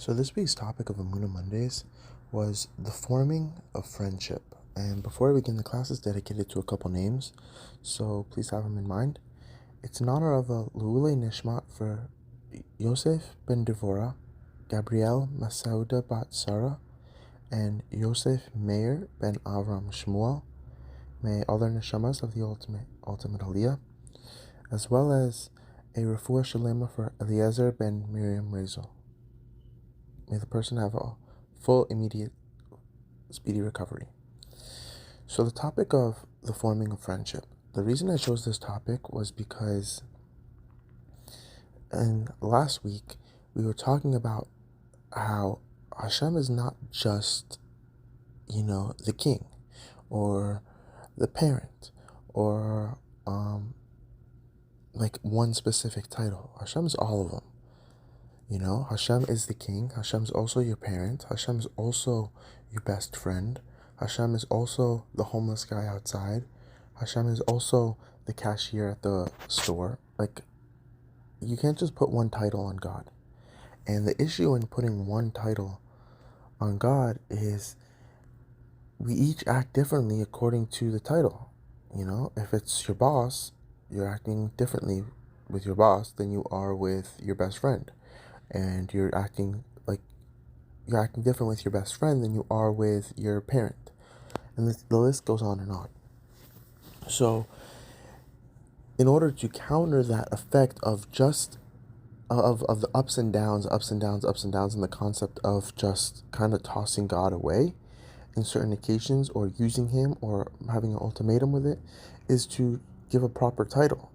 So this week's topic of Amuna Mondays was the forming of friendship. And before I begin, the class is dedicated to a couple names, so please have them in mind. It's in honor of a Lu'ule Nishmat for Yosef ben Devora, Gabrielle Masauda bat Sarah, and Yosef Meir ben Avram Shmuel. May all their neshamas of the ultimate Aliyah, as well as a refuah shalema for Eliezer ben Miriam Rezel. May the person have a full, immediate, speedy recovery. So the topic of the forming of friendship. The reason I chose this topic was because last week we were talking about how Hashem is not just, the king or the parent or like one specific title. Hashem's all of them. Hashem is the king. Hashem's also your parent. Hashem's also your best friend. Hashem is also the homeless guy outside. Hashem is also the cashier at the store. Like, you can't just put one title on God. And the issue in putting one title on God is we each act differently according to the title. If it's your boss, you're acting differently with your boss than you are with your best friend. And you're acting different with your best friend than you are with your parent. And the list goes on and on. So, in order to counter that effect of just of the ups and downs, and the concept of just kind of tossing God away in certain occasions, or using him, or having an ultimatum with it, is to give a proper title.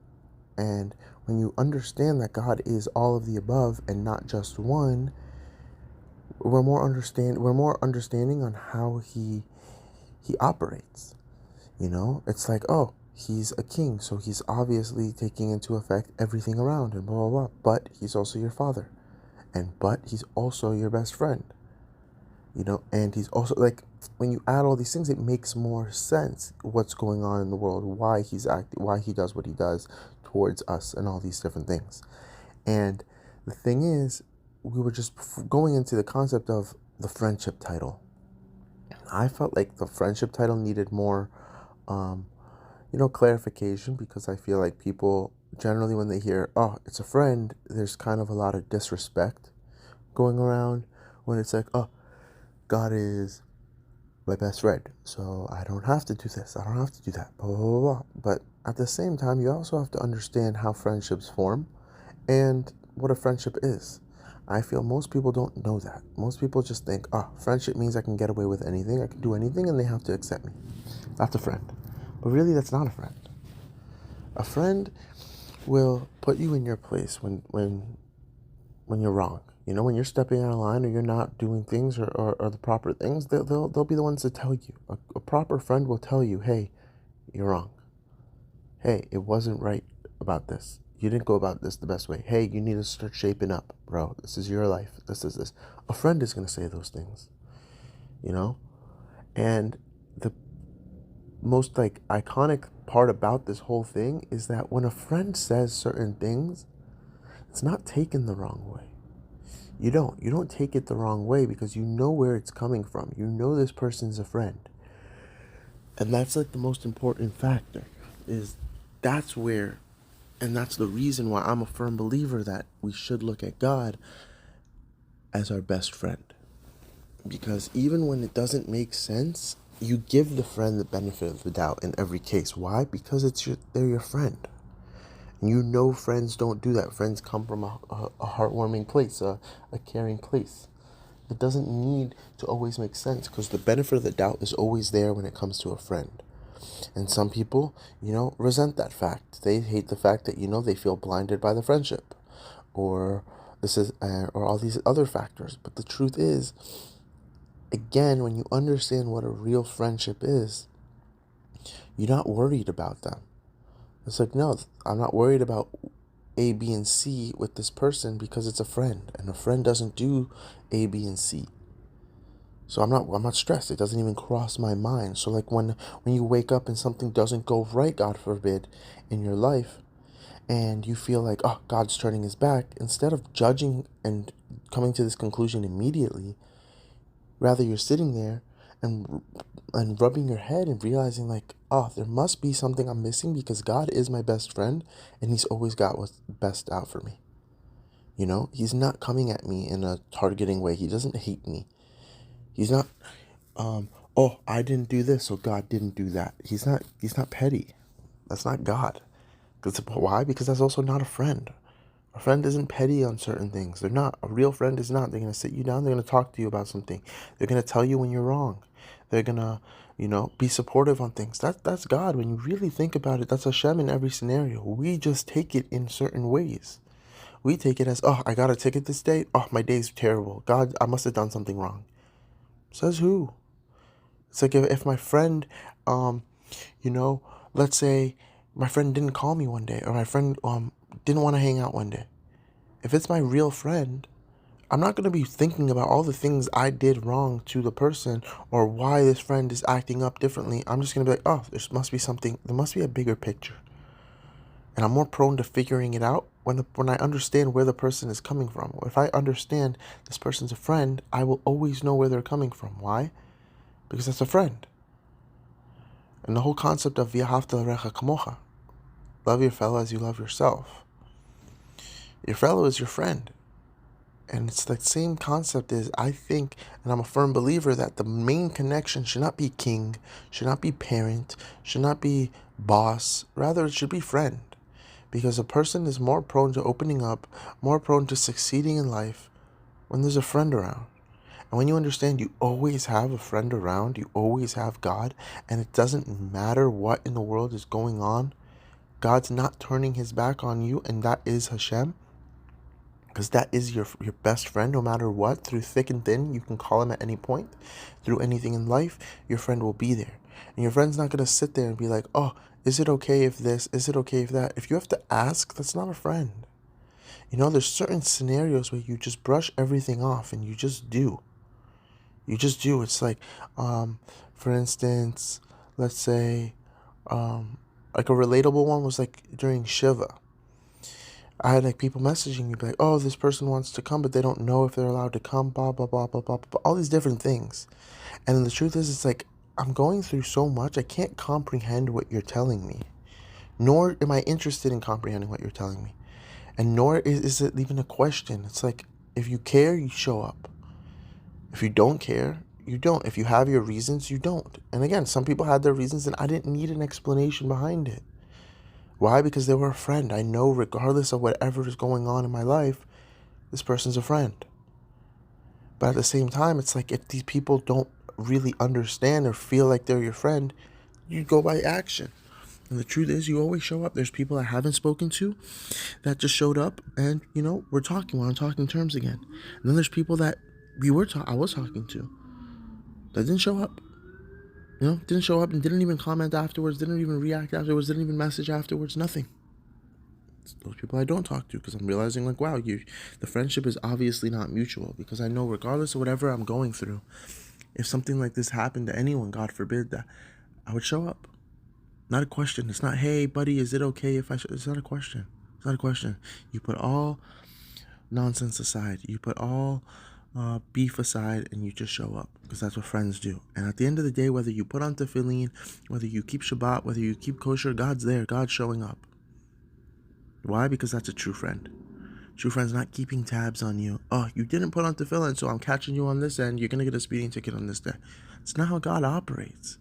And when you understand that God is all of the above and not just one, we're more understanding on how he operates. It's like, oh, he's a king, so he's obviously taking into effect everything around and blah blah blah. But he's also your father, but he's also your best friend. And he's also, like, when you add all these things, it makes more sense what's going on in the world, why he does what he does towards us, and all these different things. And the thing is, we were just going into the concept of the friendship title. I felt like the friendship title needed more, clarification, because I feel like people generally, when they hear, oh, it's a friend, there's kind of a lot of disrespect going around when it's like, oh, God is my best friend, so I don't have to do this, I don't have to do that, blah, blah, blah, blah. But at the same time, you also have to understand how friendships form and what a friendship is. I feel most people don't know that. Most people just think, friendship means I can get away with anything, I can do anything, and they have to accept me. That's a friend. But really, that's not a friend. A friend will put you in your place when you're wrong. When you're stepping out of line, or you're not doing things or the proper things, they'll be the ones to tell you. A proper friend will tell you, hey, you're wrong. Hey, it wasn't right about this. You didn't go about this the best way. Hey, you need to start shaping up, bro. This is your life. This is this. A friend is going to say those things, And the most, iconic part about this whole thing is that when a friend says certain things, it's not taken the wrong way. You don't take it the wrong way, because you know where it's coming from. You know this person's a friend. And that's the most important factor, is that's where, and that's the reason why I'm a firm believer that we should look at God as our best friend. Because even when it doesn't make sense, you give the friend the benefit of the doubt in every case. Why? Because they're your friend. And friends don't do that. Friends come from a heartwarming place, a caring place. It doesn't need to always make sense, because the benefit of the doubt is always there when it comes to a friend. And some people, resent that fact. They hate the fact that, they feel blinded by the friendship, or all these other factors. But the truth is, again, when you understand what a real friendship is, you're not worried about them. It's like, no, I'm not worried about A, B, and C with this person, because it's a friend, and a friend doesn't do A, B, and C. So I'm not stressed. It doesn't even cross my mind. So when you wake up and something doesn't go right, God forbid, in your life, and you feel like, oh, God's turning his back, instead of judging and coming to this conclusion immediately, rather you're sitting there and rubbing your head and realizing like, oh, there must be something I'm missing, because God is my best friend and he's always got what's best out for me. He's not coming at me in a targeting way. He doesn't hate me. He's not, oh, I didn't do this, so God didn't do that. He's not petty. That's not God. Why? Because that's also not a friend. A friend isn't petty on certain things. They're not. A real friend is not. They're going to sit you down. They're going to talk to you about something. They're going to tell you when you're wrong. They're going to, be supportive on things. That's God. When you really think about it, that's Hashem in every scenario. We just take it in certain ways. We take it as, oh, I got a ticket this day. Oh, my day's terrible. God, I must have done something wrong. Says who? It's like if my friend, let's say my friend didn't call me one day, or my friend didn't want to hang out one day. If it's my real friend, I'm not going to be thinking about all the things I did wrong to the person or why this friend is acting up differently. I'm just going to be like, oh, there must be a bigger picture. And I'm more prone to figuring it out when I understand where the person is coming from. If I understand this person's a friend, I will always know where they're coming from. Why? Because that's a friend. And the whole concept of v'ahavta l'recha kamocha, love your fellow as you love yourself. Your fellow is your friend. And it's the same concept as, I think, and I'm a firm believer, that the main connection should not be king, should not be parent, should not be boss. Rather, it should be friend. Because a person is more prone to opening up, more prone to succeeding in life when there's a friend around. And when you understand you always have a friend around, you always have God, and it doesn't matter what in the world is going on, God's not turning his back on you, and that is Hashem. Because that is your best friend, no matter what. Through thick and thin, you can call him at any point. Through anything in life, your friend will be there. And your friend's not going to sit there and be like, oh, is it okay if this? Is it okay if that? If you have to ask, that's not a friend. There's certain scenarios where you just brush everything off and you just do. You just do. It's like, for instance, let's say, like a relatable one was like during Shiva. I had like people messaging me like, oh, this person wants to come, but they don't know if they're allowed to come, blah, blah, blah, blah, blah, blah, all these different things. And then the truth is, it's like, I'm going through so much, I can't comprehend what you're telling me. Nor am I interested in comprehending what you're telling me. And nor is it even a question. It's like, if you care, you show up. If you don't care, you don't. If you have your reasons, you don't. And again, some people had their reasons and I didn't need an explanation behind it. Why? Because they were a friend. I know regardless of whatever is going on in my life, this person's a friend. But at the same time, it's like if these people don't really understand or feel like they're your friend, you go by action. And the truth is, you always show up. There's people I haven't spoken to that just showed up and, we're on talking terms again. And then there's people that I was talking to that didn't show up. Didn't show up and didn't even comment afterwards, didn't even react afterwards, didn't even message afterwards, nothing. It's those people I don't talk to because I'm realizing like, wow, the friendship is obviously not mutual, because I know regardless of whatever I'm going through, if something like this happened to anyone, God forbid, that I would show up. Not a question. It's not, hey, buddy, is it okay if it's not a question. It's not a question. You put all nonsense aside. You put all beef aside and you just show up, because that's what friends do. And at the end of the day, whether you put on tefillin, whether you keep Shabbat, whether you keep kosher, God's there. God's showing up. Why? Because that's a true friend. True friend's not keeping tabs on you. Oh, you didn't put on tefillin, so I'm catching you on this end. You're going to get a speeding ticket on this day. It's not how God operates.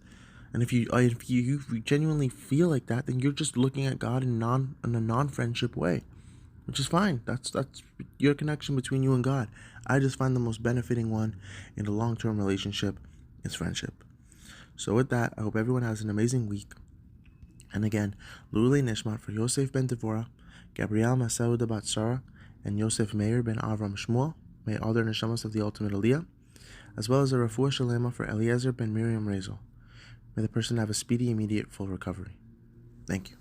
And if you genuinely feel like that, then you're just looking at God in a non-friendship way, which is fine. That's your connection between you and God. I just find the most benefiting one in a long-term relationship is friendship. So with that, I hope everyone has an amazing week. And again, Lulei Nishmat for Yosef ben Devorah, Gabriel Maseuda bat Sarah, and Yosef Meir ben Avram Shmuel. May all their neshamas of the ultimate Aliyah, as well as a refuah shalema for Eliezer ben Miriam Rezel. May the person have a speedy, immediate, full recovery. Thank you.